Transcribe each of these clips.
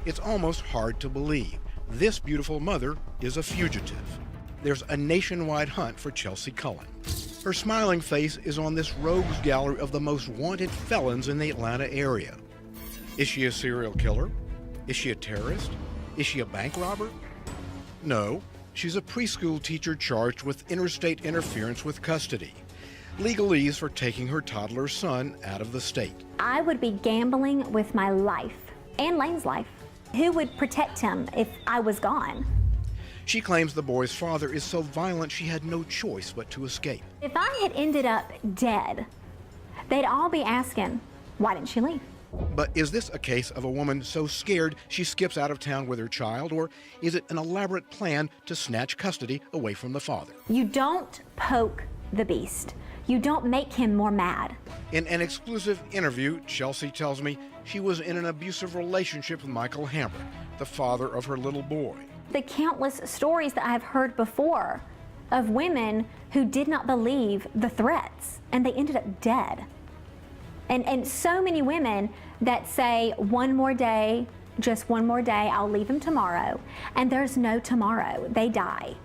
It's almost hard to believe. This beautiful mother is a fugitive. There's a nationwide hunt for Chelsea Cullen. Her smiling face is on this rogues gallery of the most wanted felons in the Atlanta area. Is she a serial killer? Is she a terrorist? Is she a bank robber? No, she's a preschool teacher charged with interstate interference with custody. Legalese for taking her toddler son out of the state. I would be gambling with my life and Lane's life. Who would protect him if I was gone? She claims the boy's father is so violent she had no choice but to escape. If I had ended up dead, they'd all be asking, why didn't she leave? But is this a case of a woman so scared she skips out of town with her child, or is it an elaborate plan to snatch custody away from the father? You don't poke the beast. You don't make him more mad. In an exclusive interview, Chelsea tells me she was in an abusive relationship with Michael Hamrick, the father of her little boy. The countless stories that I've heard before of women who did not believe the threats and they ended up dead. And so many women that say, one more day, just one more day, I'll leave him tomorrow. And there's no tomorrow, they die.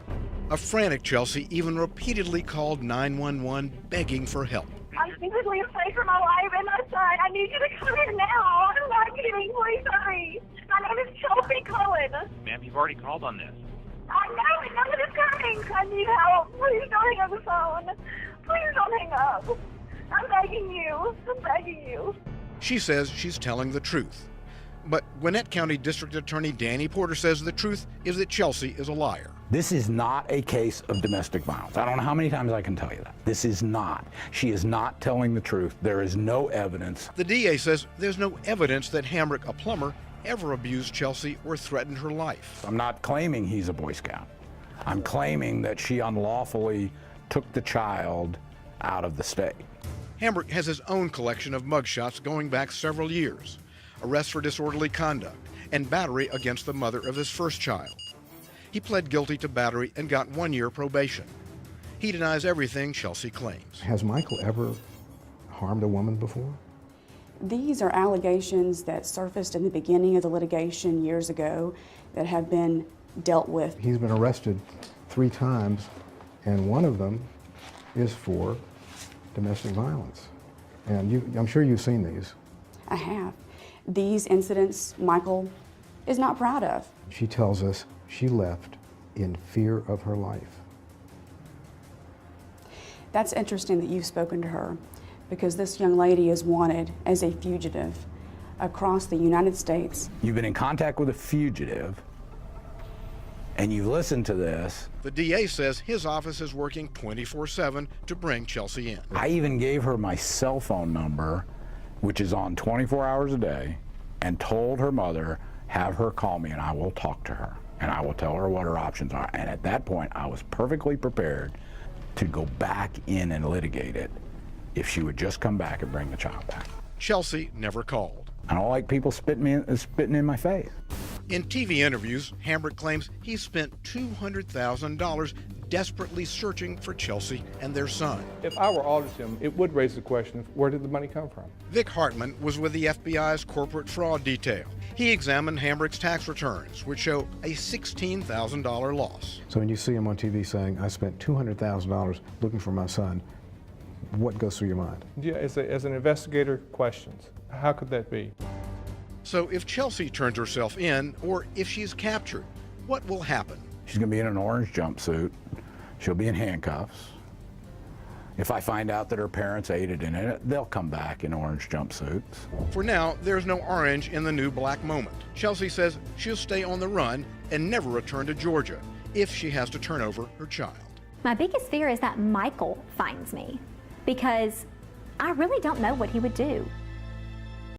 A frantic Chelsea even repeatedly called 911 begging for help. I'm physically afraid for my life and my son. I need you to come here now. I'm not kidding. Please hurry. My name is Chelsea Cullen. Ma'am, you've already called on this. I know that it's coming. I need help. Please don't hang up the phone. Please don't hang up. I'm begging you. I'm begging you. She says she's telling the truth. But Gwinnett County District Attorney Danny Porter says the truth is that Chelsea is a liar. This is not a case of domestic violence. I don't know how many times I can tell you that. This is not. She is not telling the truth. There is no evidence. The DA says there's no evidence that Hamrick, a plumber, ever abused Chelsea or threatened her life. I'm not claiming he's a Boy Scout. I'm claiming that she unlawfully took the child out of the state. Hamrick has his own collection of mugshots going back several years. Arrest for disorderly conduct and battery against the mother of his first child. He pled guilty to battery and got 1 year probation. He denies everything Chelsea claims. Has Michael ever harmed a woman before? These are allegations that surfaced in the beginning of the litigation years ago that have been dealt with. He's been arrested 3 times, and one of them is for domestic violence. And I'm sure you've seen these. I have. These incidents Michael is not proud of. She tells us she left in fear of her life. That's interesting that you've spoken to her, because this young lady is wanted as a fugitive across the United States. You've been in contact with a fugitive, and you listened to this. The DA says his office is working 24/7 to bring Chelsea in. I even gave her my cell phone number, which is on 24 hours a day, and told her mother, have her call me and I will talk to her and I will tell her what her options are. And at that point, I was perfectly prepared to go back in and litigate it if she would just come back and bring the child back. Chelsea never called. I don't like people spitting in my face. In TV interviews, Hamrick claims he spent $200,000 desperately searching for Chelsea and their son. If I were auditing him, it would raise the question of where did the money come from? Vic Hartman was with the FBI's corporate fraud detail. He examined Hamrick's tax returns, which show a $16,000 loss. So when you see him on TV saying, I spent $200,000 looking for my son, what goes through your mind? Yeah, as an investigator, questions. How could that be? So if Chelsea turns herself in, or if she's captured, what will happen? She's gonna be in an orange jumpsuit. She'll be in handcuffs. If I find out that her parents aided in it, they'll come back in orange jumpsuits. For now, there's no orange in the new black moment. Chelsea says she'll stay on the run and never return to Georgia if she has to turn over her child. My biggest fear is that Michael finds me, because I really don't know what he would do.